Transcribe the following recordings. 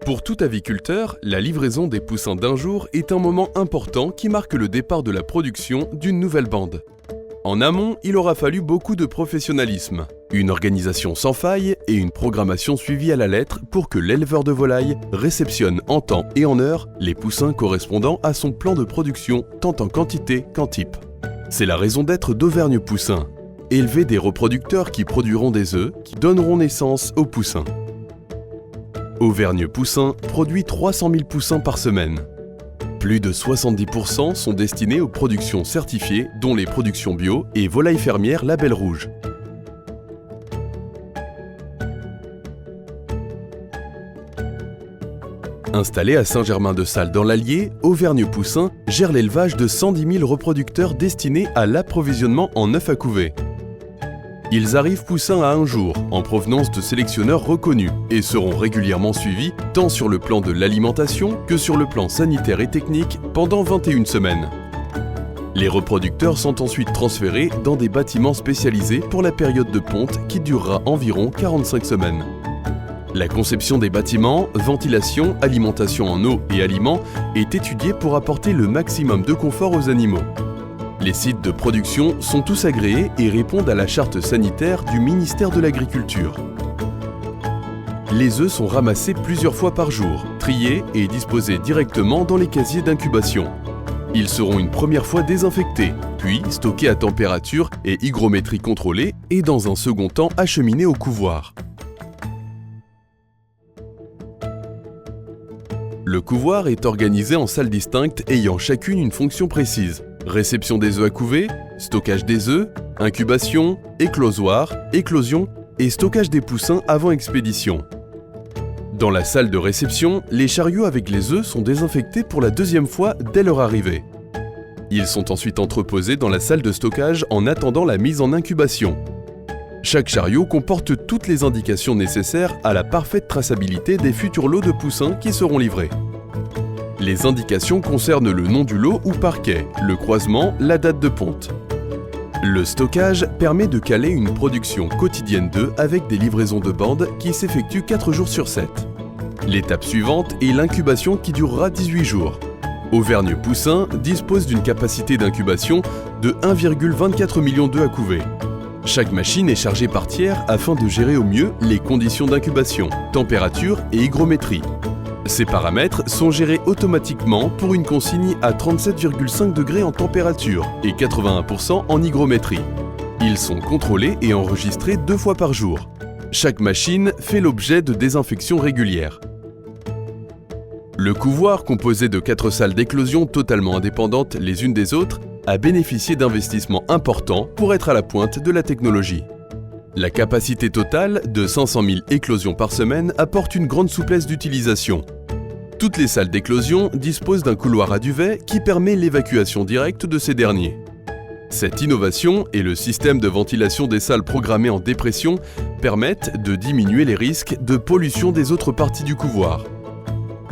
Pour tout aviculteur, la livraison des poussins d'un jour est un moment important qui marque le départ de la production d'une nouvelle bande. En amont, il aura fallu beaucoup de professionnalisme, une organisation sans faille et une programmation suivie à la lettre pour que l'éleveur de volailles réceptionne en temps et en heure les poussins correspondant à son plan de production tant en quantité qu'en type. C'est la raison d'être d'Auvergne Poussin, élever des reproducteurs qui produiront des œufs qui donneront naissance aux poussins. Auvergne Poussin produit 300 000 poussins par semaine. Plus de 70% sont destinés aux productions certifiées, dont les productions bio et volailles fermières Label Rouge. Installé à Saint-Germain-de-Salles dans l'Allier, Auvergne Poussin gère l'élevage de 110 000 reproducteurs destinés à l'approvisionnement en œufs à couver. Ils arrivent poussins à un jour, en provenance de sélectionneurs reconnus, et seront régulièrement suivis tant sur le plan de l'alimentation que sur le plan sanitaire et technique pendant 21 semaines. Les reproducteurs sont ensuite transférés dans des bâtiments spécialisés pour la période de ponte qui durera environ 45 semaines. La conception des bâtiments, ventilation, alimentation en eau et aliments est étudiée pour apporter le maximum de confort aux animaux. Les sites de production sont tous agréés et répondent à la charte sanitaire du ministère de l'Agriculture. Les œufs sont ramassés plusieurs fois par jour, triés et disposés directement dans les casiers d'incubation. Ils seront une première fois désinfectés, puis stockés à température et hygrométrie contrôlée et dans un second temps acheminés au couvoir. Le couvoir est organisé en salles distinctes ayant chacune une fonction précise. Réception des œufs à couver, stockage des œufs, incubation, éclosoir, éclosion et stockage des poussins avant expédition. Dans la salle de réception, les chariots avec les œufs sont désinfectés pour la deuxième fois dès leur arrivée. Ils sont ensuite entreposés dans la salle de stockage en attendant la mise en incubation. Chaque chariot comporte toutes les indications nécessaires à la parfaite traçabilité des futurs lots de poussins qui seront livrés. Les indications concernent le nom du lot ou parquet, le croisement, la date de ponte. Le stockage permet de caler une production quotidienne d'œufs avec des livraisons de bandes qui s'effectuent 4 jours sur 7. L'étape suivante est l'incubation qui durera 18 jours. Auvergne Poussin dispose d'une capacité d'incubation de 1,24 million d'œufs à couver. Chaque machine est chargée par tiers afin de gérer au mieux les conditions d'incubation, température et hygrométrie. Ces paramètres sont gérés automatiquement pour une consigne à 37,5 degrés en température et 81% en hygrométrie. Ils sont contrôlés et enregistrés 2 fois par jour. Chaque machine fait l'objet de désinfections régulières. Le couvoir, composé de 4 salles d'éclosion totalement indépendantes les unes des autres, a bénéficié d'investissements importants pour être à la pointe de la technologie. La capacité totale de 500 000 éclosions par semaine apporte une grande souplesse d'utilisation. Toutes les salles d'éclosion disposent d'un couloir à duvet qui permet l'évacuation directe de ces derniers. Cette innovation et le système de ventilation des salles programmées en dépression permettent de diminuer les risques de pollution des autres parties du couvoir.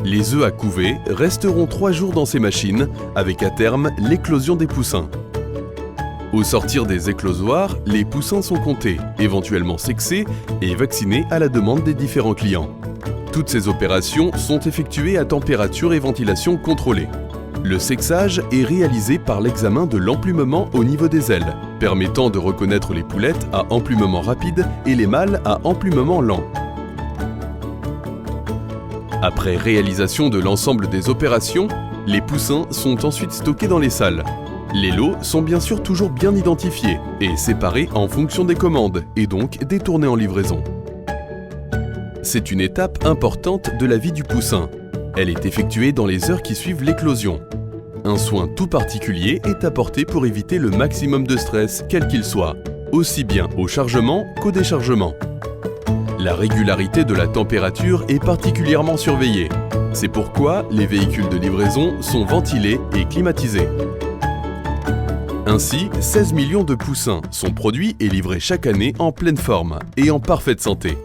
Les œufs à couver resteront 3 jours dans ces machines, avec à terme l'éclosion des poussins. Au sortir des éclosoirs, les poussins sont comptés, éventuellement sexés et vaccinés à la demande des différents clients. Toutes ces opérations sont effectuées à température et ventilation contrôlée. Le sexage est réalisé par l'examen de l'emplumement au niveau des ailes, permettant de reconnaître les poulettes à emplumement rapide et les mâles à emplumement lent. Après réalisation de l'ensemble des opérations, les poussins sont ensuite stockés dans les salles. Les lots sont bien sûr toujours bien identifiés et séparés en fonction des commandes et donc détournés en livraison. C'est une étape importante de la vie du poussin. Elle est effectuée dans les heures qui suivent l'éclosion. Un soin tout particulier est apporté pour éviter le maximum de stress, quel qu'il soit, aussi bien au chargement qu'au déchargement. La régularité de la température est particulièrement surveillée. C'est pourquoi les véhicules de livraison sont ventilés et climatisés. Ainsi, 16 millions de poussins sont produits et livrés chaque année en pleine forme et en parfaite santé.